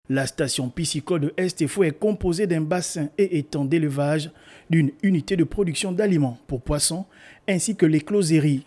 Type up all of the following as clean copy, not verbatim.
La station piscicole de Estefo est composée d'un bassin et étang d'élevage, d'une unité de production d'aliments pour poissons ainsi que l'écloserie.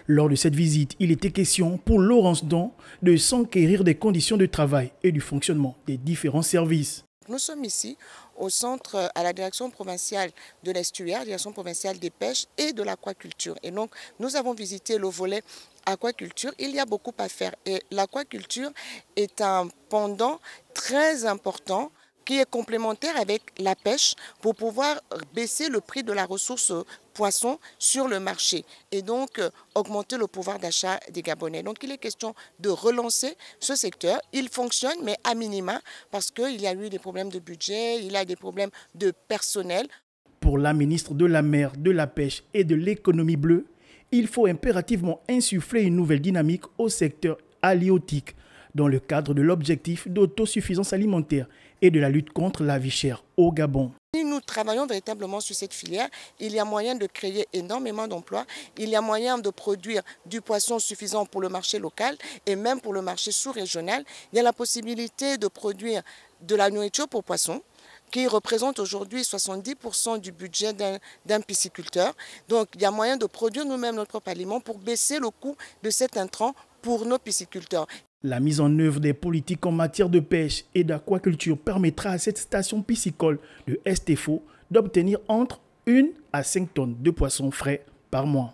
Lors de cette visite, il était question pour Laurence Don de s'enquérir des conditions de travail et du fonctionnement des différents services. Nous sommes ici au centre, à la direction provinciale de l'estuaire, direction provinciale des pêches et de l'aquaculture. Et donc, nous avons visité le volet aquaculture. Il y a beaucoup à faire et l'aquaculture est un pendant très important qui est complémentaire avec la pêche pour pouvoir baisser le prix de la ressource poisson sur le marché et donc augmenter le pouvoir d'achat des Gabonais. Donc il est question de relancer ce secteur. Il fonctionne mais à minima parce qu'il y a eu des problèmes de budget, il y a des problèmes de personnel. Pour la ministre de la Mer, de la Pêche et de l'Économie bleue, il faut impérativement insuffler une nouvelle dynamique au secteur halieutique dans le cadre de l'objectif d'autosuffisance alimentaire et de la lutte contre la vie chère au Gabon. Si nous travaillons véritablement sur cette filière, il y a moyen de créer énormément d'emplois, il y a moyen de produire du poisson suffisant pour le marché local et même pour le marché sous-régional. Il y a la possibilité de produire de la nourriture pour poissons, qui représente aujourd'hui 70% du budget d'un pisciculteur. Donc il y a moyen de produire nous-mêmes notre propre aliment pour baisser le coût de cet intrant pour nos pisciculteurs. La mise en œuvre des politiques en matière de pêche et d'aquaculture permettra à cette station piscicole de Estefo d'obtenir entre 1 à 5 tonnes de poissons frais par mois.